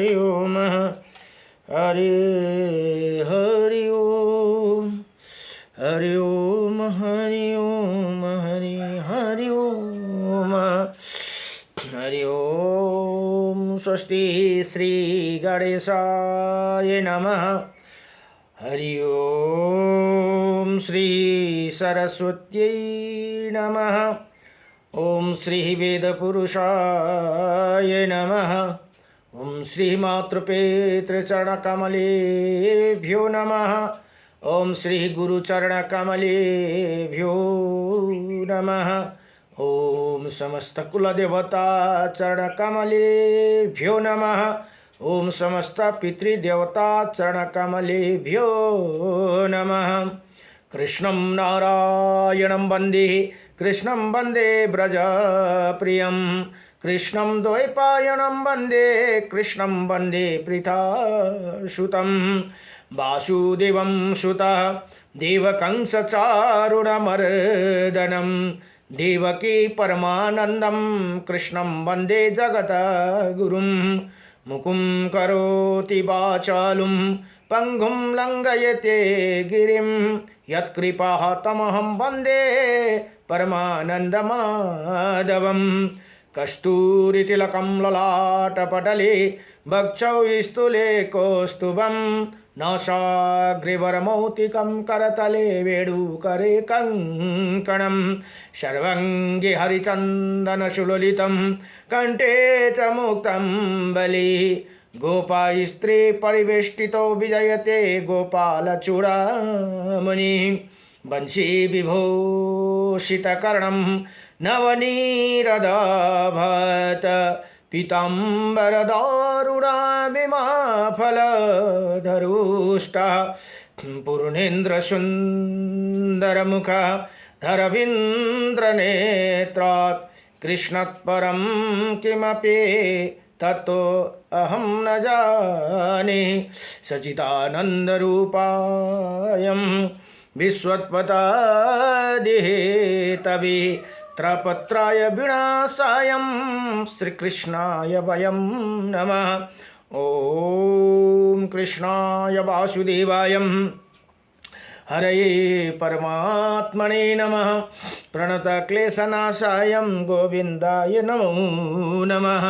हरि ओम हरि हरि ओम हरि ओम हरि ओम हरि हरि ओम हरि ओम। स्वस्ति श्री गणेशाय नमः। हरि ओम श्री सरस्वत्यै नमः। ओम श्री वेदपुरुषाय नमः। ओम श्री मातृपितृचरणकमलेभ्यो नमः। ओम श्री गुरुचरणकमलेभ्यो नमः। ओम समस्त कुलदेवता चरणकमलेभ्यो नमः। ओम समस्त पितृदेवता चरणकमलेभ्यो नमः। कृष्णं नारायणं वन्दे कृष्णं वन्दे व्रजप्रियं कृष्णं द्वैपायनं वन्दे कृष्णं वन्दे पृथासुतं वासुदेवं सुतः देवकंसचारुणमर्दनं देवकी परमानन्दं कृष्णं वन्दे जगद्गुरुं मुकुं करोति वाचालं पंगुं लंघयते गिरिं यत्कृपाः तमहं वन्दे परमानन्दमाधवं कस्तूरितिलकं ललाटपटले वक्षौ स्थूले कौस्तुभं नासाग्रवरमौक्तिकं करतले वेणुकरे कङ्कणं सर्वाङ्गे हरिचन्दनसुललितं कंठे च मुक्तं बलि गोपास्त्री परिवेष्टितो विजयते गोपालचूडामणि वंशी विभूषितकर्णं नवनीरदाभत पीताम्बरदारुणाभिमाफलधरुष्टः पूर्णेन्द्रसुन्दरमुखः धरवीन्द्रनेत्रात् कृष्णात्परं किमपि ततो अहं न जाने सच्चिदानन्दरूपायं विश्वोत्पत्तिहेतवे त्रपत्राय विनाशायं श्रीकृष्णाय वयं नमः। ॐ कृष्णाय वासुदेवाय हरये परमात्मने नमः। प्रणतक्लेशनाशाय गोविन्दाय नमो नमः।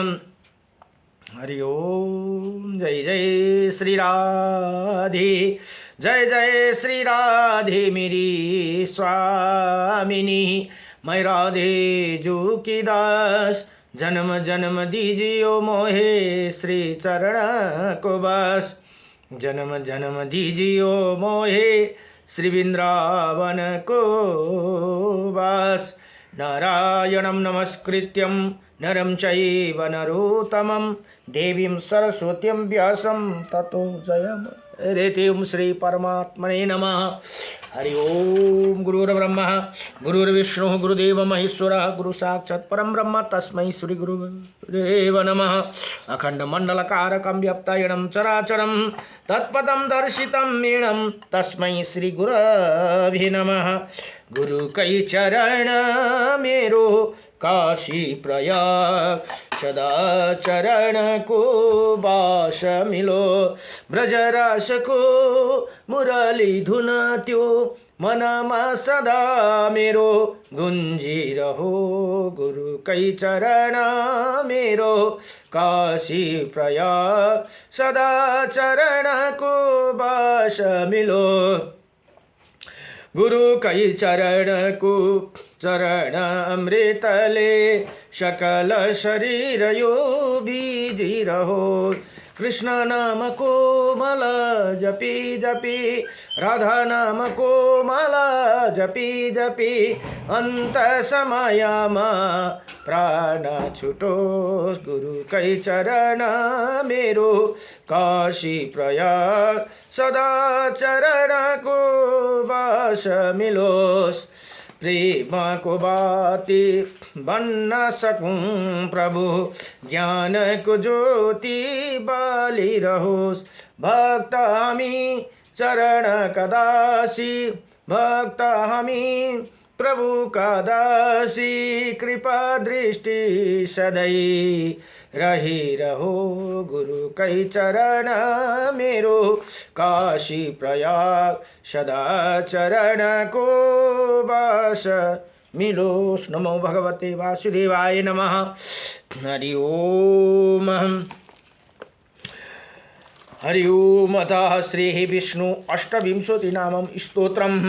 हरि ओम। जय जय श्री राधे जय जय श्री राधे मेरी स्वामिनी। मैं राधे जो की दास जन्म जन्म दीजियो मोहे श्री चरण को बस। जन्म जन्म दीजियो मोहे श्री वृंदावन को बस। नारायणं नमस्कृत्यं नरं चैव नरोत्तमं देवीं सरस्वतीं व्यासं ततो जयमुदीरये। ओम श्री परमात्मने नमः। हरि ओम। गुरुर्ब्रह्मा गुरुर्विष्णु गुरुदेव महेश्वरः गुरु साक्षात् परं ब्रह्म तस्मै श्री गुरुदेव नमः। अखंड मंडलकारकं व्याप्तायनं चराचरं तत्पदं दर्शितं मीनं तस्मै श्री गुरवे नमः। गुरु कई चरण मेरो काशी प्रयाग सदा चरण को बास मिलो। ब्रजरास को मुरली धुन त्यो मनमा सदा मेरो गुंजी रहो। गुरु कई चरण मेरो काशी प्रयाग सदा चरण को बास मिलो। गुरु कई चरण को चरण अमृतले सकल शरीर यो बीजी रहो। कृष्ण नाम को माला जपी जपी राधा नाम को माला जपी जपी अंत समयमा प्राण छुटो। गुरु कई चरण मेरो काशी प्रयाग सदा चरण को बास मिलोस। प्रेम को बाती बन न सकूं प्रभु ज्ञान को ज्योति बाली रहोस। भक्त हमी चरण कदासी भक्त हमी प्रभु का दासी कृपा दृष्टि सदै रही रहो गुरु कै चरण मेरो काशी प्रयाग सदा चरण को वास मिलोस्। नमो भगवते वासुदेवाय नमः। हरि ओम। हरि ओम। अतः श्री विष्णु अष्टविंशतिनामं स्तोत्रम्।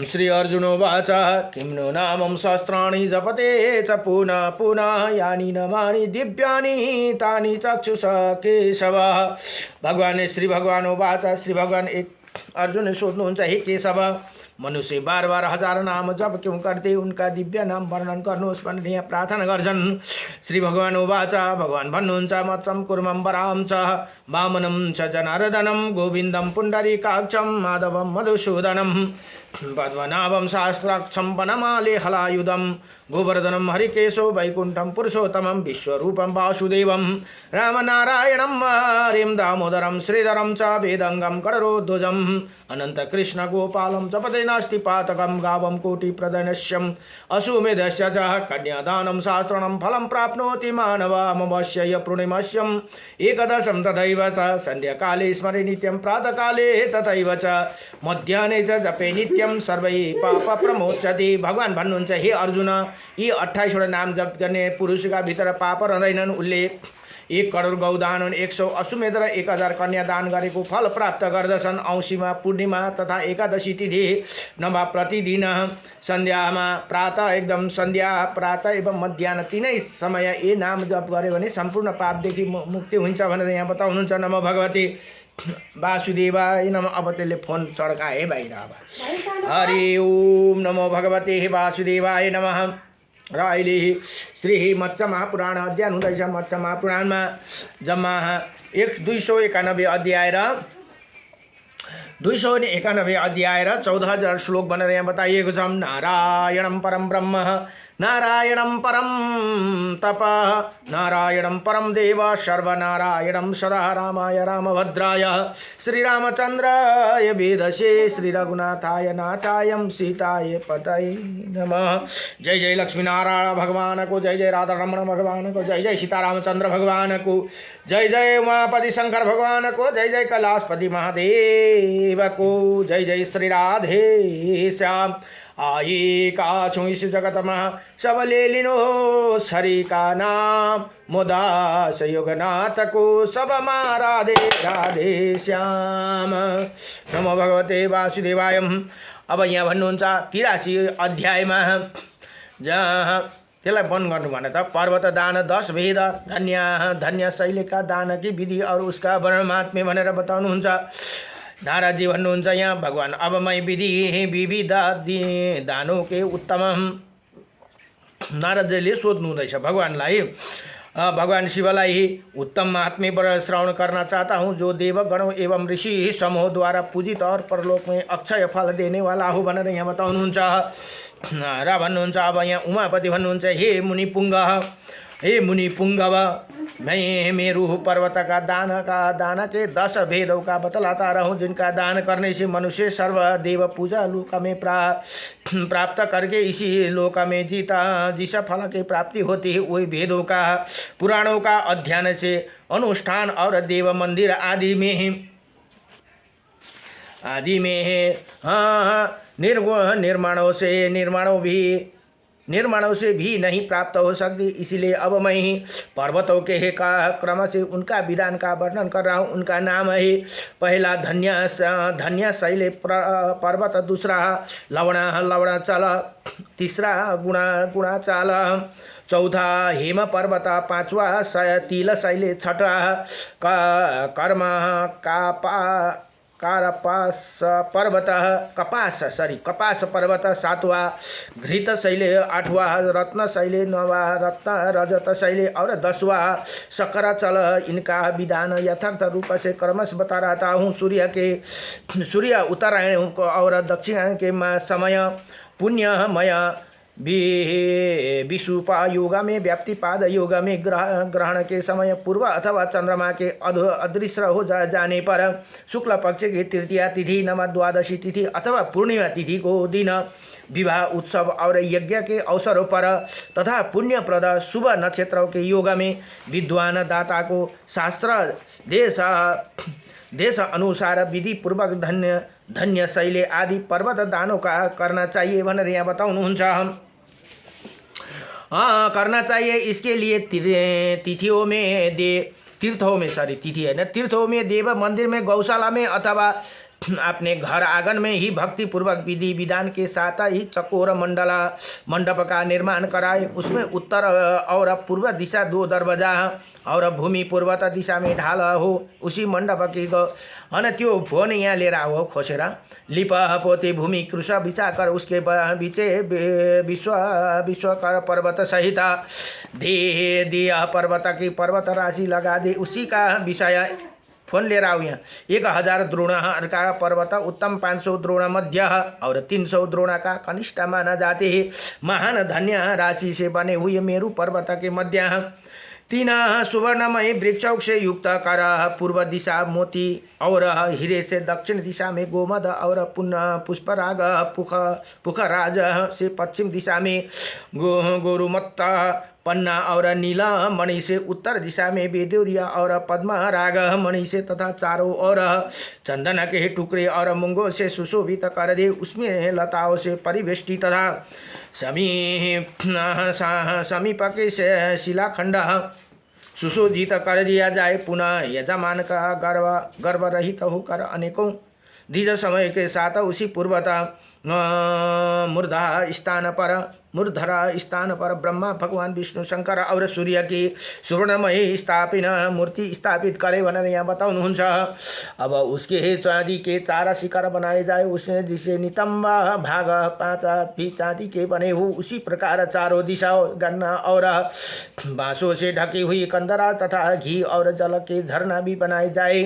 श्री अर्जुनोवाच किं नु नामं सहस्राणि जपते च पुनः पुनः यानि नामानि दिव्यानि तानि चक्षुष केशव। भगवान श्री भगवानोवाच श्री भगवान एक अर्जुन सोध्नुहुन्छ हे केशव मनुष्य बार बार हजार नाम जप क्यों करते उनका दिव्य नाम वर्णन गर्नुहोस् भनेर यहाँ प्रार्थना गर्छन्। श्री भगवान उवाच भगवान भन्नुहुन्छ मत्सम कुर्मं वराम च वामनं च जनार्दनं गोविन्दं पुण्डरीकाक्षं माधवं मधुसूदनं पद्मनाभं सहस्राक्षं वनमाले हलायुधं गोवर्धनं हरिकेशो वैकुण्ठं पुरुषोत्तमं विश्वरूपं वासुदेवं रामनारायणं हरिं दामोदरं श्रीधरं च वेदंगं कडरोध्वजम् अनन्तकृष्ण गोपालं जपते नास्ति पातकं गावं कोटिप्रदनश्यम् अश्वमेधस्य च कन्यादानं सहस्रणं फलं प्राप्नोति मानवमवश्य पूर्णिमस्यम् एकदशं तथैव च सन्ध्याकाले स्मरे नित्यं प्रातःकाले तथैव च मध्याह्ने च जपे नित्यं सर्वै पाप प्रमोचति। भगवान भन्नुहुन्छ हे अर्जुन यी 28 नाम जप गर्ने पुरुषका भित्र पाप रहँदैनन्। उसले 1 करोड गौदान 100 अश्वमेध र 1000 कन्या दान गरेको फल प्राप्त गर्दछन्। औँसीमा पूर्णिमा तथा एकादशी तिथि नभए प्रतिदिन सन्ध्यामा प्रातः एकदम सन्ध्या प्रातः एवं मध्याह्न तीनै समय यी नाम जप गर्यो भने सम्पूर्ण पापदेखि मुक्ति हुन्छ भनेर यहाँ बताउनुहुन्छ। नमो भगवती वासुदेवाय नमः। अब त्यसले फोन चड्काए बाहिर। अब हरि ओम नमो भगवते वासुदेवाय नमः। र अहिले श्री मत्स्य महापुराण अध्ययन हुँदैछ। मत्स्य महापुराणमा जम्मा 291 अध्याय र 291 अध्याय र 14,000 श्लोक भनेर यहाँ बताइएको छ। नारायणं परम ब्रह्म नारायणं परम तप नारायणं परम देव सर्वनारायणं सदा रामाय रामभद्राय श्रीरामचन्द्राय वेदसे श्री रघुनाथाय नाथाय सीताय पतये नमः। जय जय लक्ष्मी नारायण भगवान को, जय जय राधा रमण भगवान को, जय जय सीतारामचंद्र भगवान को, जय जय उमापति शंकर भगवान को, जय जय कैलाशपति महादेव को, जय जय श्री राधे श्याम। आई काछुं इस जगत में सब ले लिनो हरि का नाम मोदास योगनाथ को सब राधे राधे श्याम। नमो भगवते वासुदेवाय। अब यहाँ भन्नुहुन्छ 83 अध्यायमा जहाँ त्यसलाई बन्द गर्नु भने त पर्वत दान 10 भेद धन्य धन्य शैलीका दान की विधि और उसका वर्णन महात्म्य भनेर बताउनुहुन्छ। नारद जी भन्नुहुन्छ यहाँ भगवान अब मैं विधि विविध दानों के उत्तम। नारद जीले सोध्नु हुँदैछ भगवानलाई। भगवान शिवलाई उत्तम महात्म्य पर श्रवण करना चाहता हूँ जो देवगणों एवं ऋषि समूह द्वारा पूजित और परलोक में अक्षय फल देने वाला हो भनेर यहाँ बताउनुहुन्छ। र भन्नुहुन्छ अब यहाँ उमापति भन्नुहुन्छ हे मुनि पुंगव मैं मेरु पर्वत का दान के 10 भेदों का बतलाता रहूं जिनका दान करने से मनुष्य सर्वदेव पूजा लोक में प्राप्त करके इसी लोक में जिस फल की प्राप्ति होती है वही भेदों का पुराणों का अध्ययन से अनुष्ठान और देव मंदिर आदि में निर्माणों से भी नहीं प्राप्त हो सकती। इसीलिए अब मैं पर्वतों के क्रम से उनका विधान का वर्णन कर रहा हूँ। उनका नाम है पहला धन्य शैल पर्वत, दूसरा लवणाचल, तीसरा गुणाचल, चौथा हेम पर्वत, पांचवा तिल शैल, छठा कर्म कपास पर्वत, सातवा घृत शैले, आठवा रत्न शैले, नवा रत्न रजत शैले और 10वां सकराचल। इनका विधान यथार्थ रूप से क्रमश बता रहता हूँ। सूर्य उत्तरायण और दक्षिणायन के समय पुण्यमय विषुपा योग में व्याप्तिपाद योग में ग्रहण के समय पूर्व अथवा चंद्रमा के अदृश्य हो जाने पर शुक्ल पक्ष की तृतीया तिथि नमा द्वादशी तिथि अथवा पूर्णिमा तिथि को दिन विवाह उत्सव और यज्ञ के अवसरों पर तथा पुण्यप्रद शुभ नक्षत्रों के योग में विद्वान दाता को शास्त्र देश अनुसार विधि पूर्वक धन्य शैली आदि पर्वत दानों का करना चाहिए भनेर यहाँ बताउनुहुन्छ। करना चाहिए। इसके लिए तीर्थों में देव मंदिर में गौशाला में अथवा अपने घर आंगन में ही भक्ति पूर्वक विधि विधान के साथ ही चकोर मंडप का निर्माण कराए। उसमें उत्तर और पूर्व दिशा 2 दरवाजा और भूमि पूर्वत दिशा में ढाल हो। उसी मंडप की अनि त्यो फोन यहाँ लिएर आओ खोसेर लिप पोते भूमि कृष बिचाकर उसके बीचे विश्वकर पर्वत सहित दिया पर्वत की पर्वत राशि लगा दे। उसी का विषय फोन लिएर आओ यहाँ। 1000 द्रोण का पर्वत उत्तम 500 द्रोण मध्य और 300 द्रोण का कनिष्ठ माना जाते हैं। महान धन्य राशि से बने हुए मेरु पर्वत के मध्य 3 सुवर्णमय वृक्षों से युक्त कर पूर्व दिशा मोती और हीरे से दक्षिण दिशा में गोमद और पुष्पराग पुखराज से पश्चिम दिशा में गोरुमत्ता पन्ना और नीला मणि से उत्तर दिशा में बेदुरिया और पद्मराग मणि से तथा चारों और चंदन के टुकड़े और मूंगों से सुशोभित कर दे। उसमें लताओं से परिवेष्टित तथा समीप के शिलाखंड सुशोभित कर दिया जाए। पुनः यजमान का गर्भ रहित होकर अनेकों दीर्घ समय के साथ उसी पूर्वता मूर्धरा स्थान पर ब्रह्मा भगवान विष्णु शंकर और सूर्य की सुवर्णमयी स्थापित मूर्ति स्थापित करे भनेर यहाँ बताउनुहुन्छ। अब उसके चांदी के 4 शिखर बनाए जाए। उसने जिसे नितंब भाग 5 भी चांदी के बने हो। उसी प्रकार चारों दिशाओं गन्ना और बांसों से ढकी हुई कंदरा तथा घी और जल के झरना भी बनाए जाए।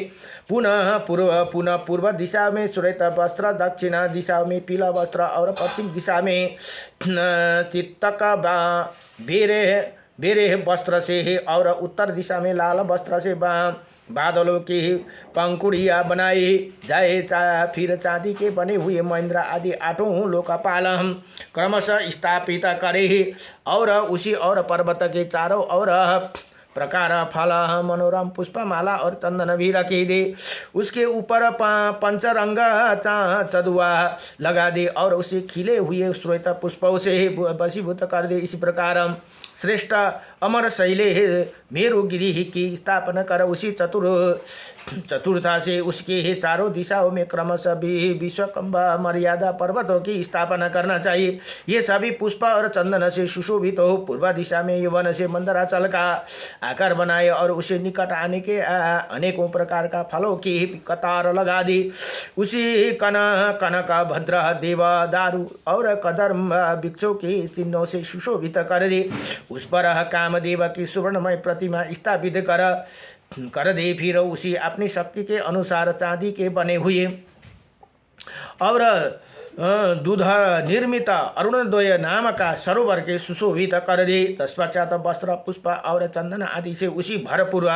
पुनः पूर्व दिशा में श्वेत वस्त्र, दक्षिण दिशा में पीला वस्त्र और पश्चिम दिशा में चित्तक बेरे वस्त्र से है और उत्तर दिशा में लाल वस्त्र से बादलों की पंखुड़ियाँ बनाई जाए। फिर चांदी के बने हुए महेंद्र आदि 8 लोकपाल क्रमशः स्थापित करे और उसी और पर्वत के चारों ओर प्रकार फल मनोरम पुष्पमाला और चंदन भी रखे दे। उसके ऊपर पंचरंग चदुआ लगा दे और उसे खिले हुए श्वेत पुष्पों से वशीभूत कर दे। इसी प्रकार श्रेष्ठ अमर शैले मेरुगिरि की स्थापना कर उसी चतुर्था से उसके चारों दिशाओं में क्रमशः विश्वकंभ मर्यादा पर्वतों की स्थापना करना चाहिए। ये सभी पुष्प और चंदन से सुशोभित हो। पूर्व दिशा में यवन से मंदराचल का आकार बनाए और उसे निकट आने के अनेकों प्रकार का फलों की कतार लगा दी। उसी कनक भद्र देवदारू और कदर्म वृक्षों के चिन्हों से सुशोभित कर दे। उस पर कामदेव की सुवर्णमय प्रतिमा स्थापित कर दे। फिर उसी अपनी शक्ति के अनुसार चांदी के बने हुए और दूध निर्मित अरुणोदय नाम का सरोवर के सुशोभित कर दे। तत्पश्चात वस्त्र पुष्प और चंदन आदि से उसी भरपूर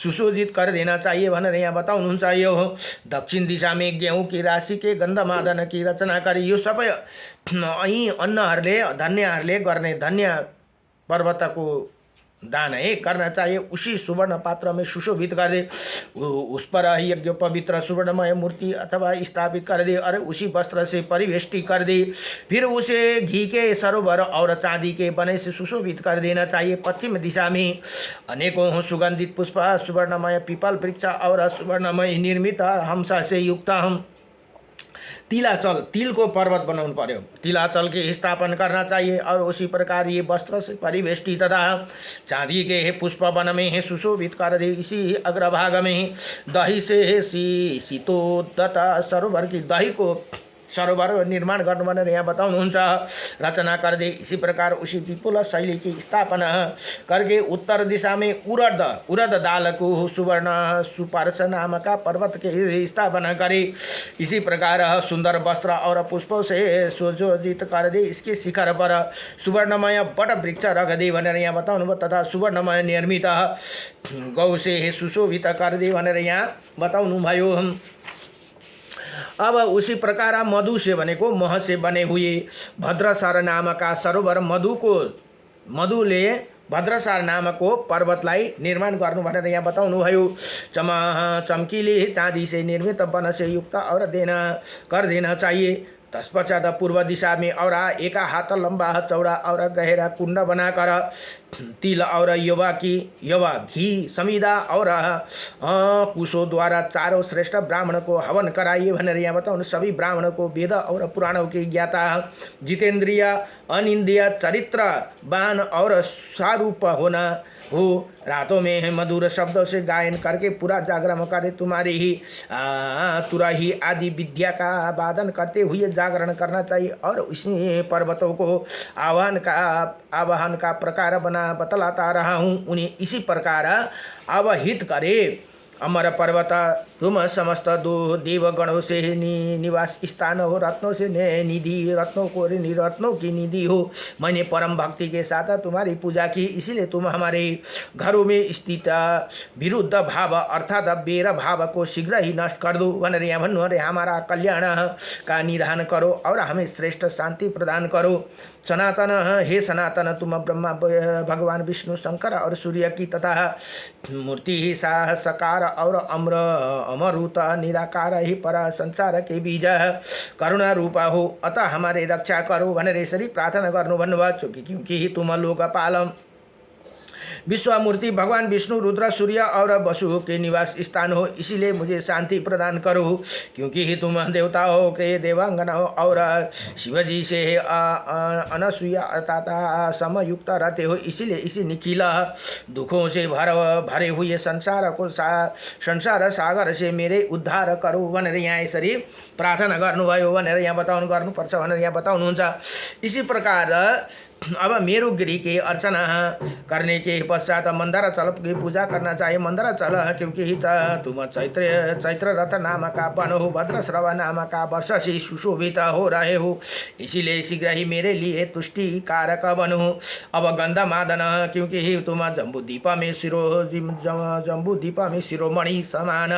सुशोभित कर देना चाहिए भनेर यहाँ बताउनुहुन्छ। यो दक्षिण दिशा में गेहूँ की राशि के गन्धमादन की रचना गरी। यो सबै यी अन्नहरूले धन्यहरूले गर्ने धन्य पर्वत को दान है करना चाहिए। उसी सुवर्ण पात्र में सुशोभित कर दे। उस पर यज्ञ पवित्र सुवर्णमय मूर्ति अथवा स्थापित कर दे और उसी वस्त्र से परिवेष्टि कर दे। फिर उसे घी के सरोवर और चांदी के बने से सुशोभित कर देना चाहिए। पश्चिम दिशा में अनेकों सुगंधित पुष्प, सुवर्णमय पीपल वृक्ष और सुवर्णमय निर्मित हंसा से युक्त हम तिलाचल, तिल को पर्वत बनाउनु पर्यो। तिलाचल के स्थापन करना चाहिए और उसी प्रकार ये वस्त्र से परिवेष्टित तथा चांदी के पुष्प वन में सुशोभित कर दे। इसी अग्रभाग में दही से शीतोदत सरोवर की दही को सरोवर निर्माण गर्नु भनेर यहाँ बताउनुहुन्छ। रचना कर दे इसी प्रकार उसी विपुल शैली की स्थापना करके उत्तर दिशा में उरद दाल को सुवर्ण सुपर्श नाम का पर्वत के स्थापना करे। इसी प्रकार सुंदर वस्त्र और पुष्पों से सुयोजित कर दे। इसके शिखर पर सुवर्णमय बट वृक्ष रख दे भनेर यहाँ बताउनुभयो। तथा सुवर्णमय निर्मित गौ से सुशोभित कर दे भनेर यहाँ बताउनुभयो। अब उसी प्रकार मधु से बनेको मह से बने हुए भद्रसर नाम का सरोवर मधुले भद्रसार नामको पर्वतलाई निर्माण गर्नु भनेर यहाँ बताउनुभयो। चमकीले चाँदी से निर्मित वन से युक्त और कर देना चाहिए। तत्पश्चात पूर्व दिशा में और एक हाथ लंबा चौड़ा और गहरा कुंड बनाकर तिल और यवा घी समिदा और कुशों द्वारा चारों श्रेष्ठ ब्राह्मण को हवन कराइए भनेर यहाँ बताउनु। सभी ब्राह्मण को वेद और पुराणों के ज्ञाता जितेंद्रिय अनिंद्रिय चरित्रवान और सारूप होना हो। रातों में मधुर शब्दों से गायन करके पूरा जागरण करे। तुम्हारी ही तुराही आदि विद्या का वादन करते हुए जागरण करना चाहिए। और उसी पर्वतों को आवाहन का प्रकार बतलाता रहा हूँ, उन्हें इसी प्रकार आवाहित करे। अमर पर्वत तुम समस्त दो देवगणों से निवास स्थान हो। रत्नों से निधि, रत्नों को रत्नों की निधि हो। मैंने परम भक्ति के साथ तुम्हारी पूजा की, इसीलिए तुम हमारे घरों में स्थित विरुद्ध भाव अर्थात बेर भाव को शीघ्र ही नष्ट कर दो भनेर यहाँ भन्नु। अरे हमारा कल्याण का निधान करो और हमें श्रेष्ठ शांति प्रदान करो। सनातन हे सनातन, तुम ब्रह्मा भगवान विष्णु शंकर और सूर्य की तथा मूर्ति ही सकार और अमरूत निराकार ही पर संसार के बीज करुणा रूपा हो। अतः हमारे रक्षा करो भनेर यसरी प्रार्थना गर्नु भन्नुभयो। क्योंकि तुम लोकपालम विश्वमूर्ति भगवान विष्णु रुद्र सूर्य और वसु के निवास स्थान हो, इसीलिए मुझे शांति प्रदान करो। क्योंकि तुम देवताओं के देवांगना हो और शिवजी से अनसूया अर्थात समयुक्त रहते हो, इसीलिए इसी निखिल दुखों से भरे हुए संसार सागर से मेरे उद्धार करो भनेर यहाँ यसरी प्रार्थना गर्नुभयो भनेर यहाँ गर्नुपर्छ भनेर यहाँ बताउनुहुन्छ। इसी प्रकार अब मेरुगिरी के अर्चना करने के पश्चात मंदराचल की पूजा करना चाहिए। मंदराचल क्योंकि तुम चैत्र रथ नाम का वन हो, भद्रश्रव नाम का वर्ष से सुशोभित हो रहे हो, इसीलिए शीघ्र ही मेरे लिए तुष्टि कारक बनो। अब गंधमादन क्योंकि तुम जम्बूद्वीप में शिरोमणि समान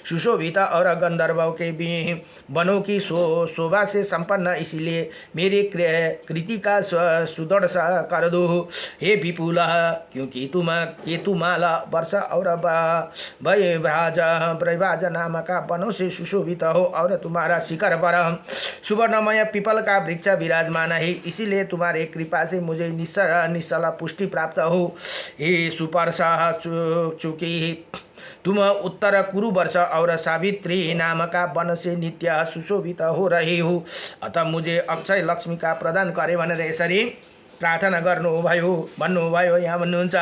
सुशोभित और गंधर्व के भी वनों की शोभा से संपन्न, इसीलिए मेरी कृति का सुदृढ़ सा कर दो। हे विपुल क्योंकि तुम केतुमाला वर्ष और ब्रैवाज नाम का वनों से सुशोभित हो और तुम्हारा शिखर पर सुवर्णमय पीपल का वृक्ष विराजमान है, इसीलिए तुम्हारे कृपा से मुझे निश्चल पुष्टि प्राप्त हो। हे सुपर्षा चूंकि तुम उत्तर कुरु वर्ष और सावित्री नाम का वन से नित्य सुशोभित हो रहे हो, अतः मुझे अक्षय लक्ष्मी का प्रदान करे भनेर यसरी प्रार्थना गर्नुभयो भन्नुभयो। यहाँ भन्नुहुन्छ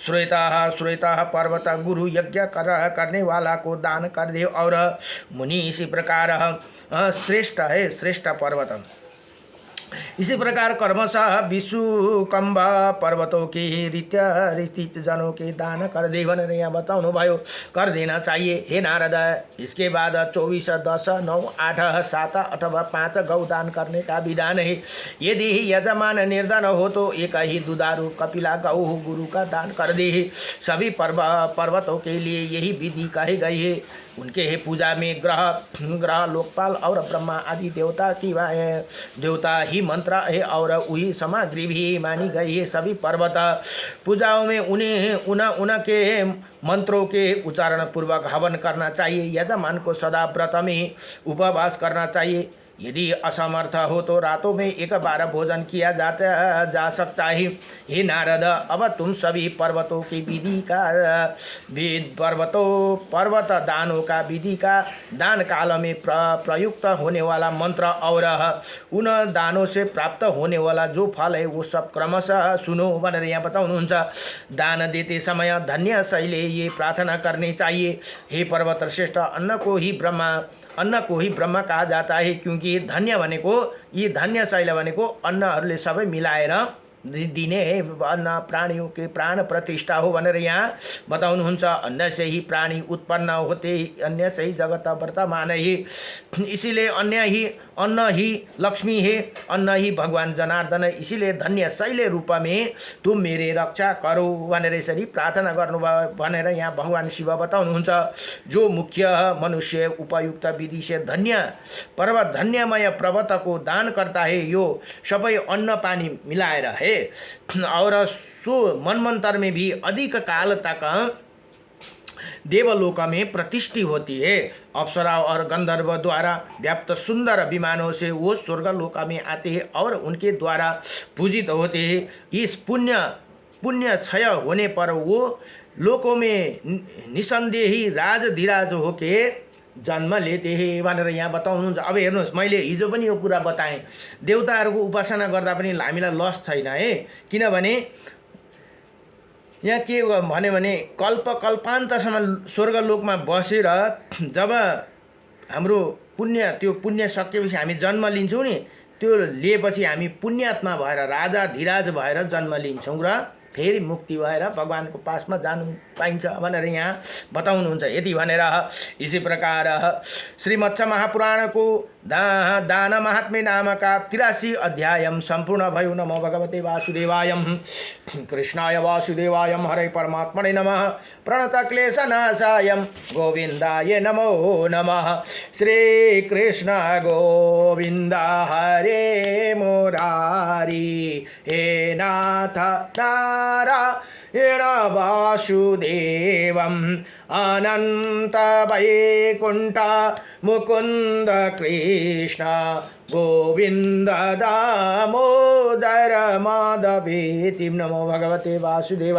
श्वेता पर्वत गुरु यज्ञ करने वाला को दान कर दे और मुनि इसी प्रकार श्रेष्ठ है श्रेष्ठ पर्वत। इसी प्रकार कर्मशः विशुकम्भ पर्वतों की रीति जनों के दान कर दे भनेर यहाँ बताउनु भयो, कर देना चाहिए। हे नारद, इसके बाद 24, 10, 9, 8, 7 अथवा 5 गौ दान करने का विधान है। यदि यजमान निर्धन हो तो एक ही दुधारू कपिला गौ गुरु का दान कर दे। सभी पर्वतों के लिए यही विधि कही गई है। उनके पूजा में ग्रह लोकपाल और ब्रह्मा आदि देवता ही मंत्र है और वही सामग्री भी मानी गई है। सभी पर्वत पूजाओं में उनके मंत्रों के उच्चारण पूर्वक हवन करना चाहिए। यजमान को सदा व्रत में उपवास करना चाहिए। यदि असमर्थ हो तो रातों में एक बार भोजन किया जा सकता है। हे नारद, अब तुम सभी पर्वतों की विधि का पर्वत दानों का विधि का दान काल में प्रयुक्त होने वाला मंत्र और उन दानों से प्राप्त होने वाला जो फल है वो सब क्रमशः सुनो भनेर यहाँ बताउनुहुन्छ। दान देते समय धन्य शैले ये प्रार्थना करनी चाहिए। हे पर्वत श्रेष्ठ, अन्न को ही ब्रह्मा अन्न को ही ब्रह्म कहा जाता है, क्योंकि धन्य भनेको यी धन्य शैल भनेको अन्नहरूले सबै मिलाएर दिने अन्न प्राणियों के प्राण प्रतिष्ठा हो भनेर यहाँ बताउनुहुन्छ। अन्न से ही प्राणी उत्पन्न होते, अन्य से ही जगत वर्तमान है। इसीलिए अन्न ही लक्ष्मी है, अन्न ही भगवान जनार्दन है। इसीलिए धन्य शैल रूप में तुम मेरे रक्षा करो भनेर यसरी प्रार्थना गर्नुभयो भनेर यहाँ भगवान शिव बताउनुहुन्छ। जो मुख्य मनुष्य उपयुक्त विधि से धन्य पर्वत धन्यमय पर्वत को दान करता है, यो सबै अन्न पानी मिलाएर है। और सो मनमंत्र में भी अधिक काल तक देवलोक में प्रतिष्ठित होती है। अप्सरा और गंधर्व द्वारा व्याप्त सुंदर विमानों से वो स्वर्गलोक में आते हैं और उनके द्वारा पूजित होते हैं। इस पुण्य क्षय होने पर वो लोकों में निसंदेह ही राजधिराज होके जन्म लेते हैं भनेर यहाँ बताउनुहुन्छ। अब हेर्नुहोस्, मैले हिजो पनि यो कुरा बताएँ, देवताहरूको उपासना गर्दा पनि हामीलाई लस छैन है। किनभने यहाँ के भन्यो भने कल्पान्तसम्म स्वर्गलोकमा बसेर जब हाम्रो त्यो पुण्य सकेपछि हामी जन्म लिन्छौँ नि, त्यो लिएपछि हामी पुण्यात्मा भएर राजाधिराज भएर जन्म लिन्छौँ र फेरि मुक्ति भएर भगवानको पासमा जानु पाइन्छ भनेर यहाँ बताउनुहुन्छ। यति भनेर इसी प्रकार श्रीमत्स्य महापुराण को दान महात्म्य नामका 83 अध्याय संपूर्ण भयो। नमो भगवते वासुदेवाय, कृष्णाय वासुदेवाय, हरे परमात्मने नमः। प्रणत क्लेशनाशाय गोविंदाय नमो नमः। श्री कृष्ण गोविंद हरे मुरारी, हे नाथ नारायण वासुदेवं अनंत वैकुंठ मुकुंद कृष्ण गोविंद दामोदर माधवेति। नमो भगवते वासुदेवाय।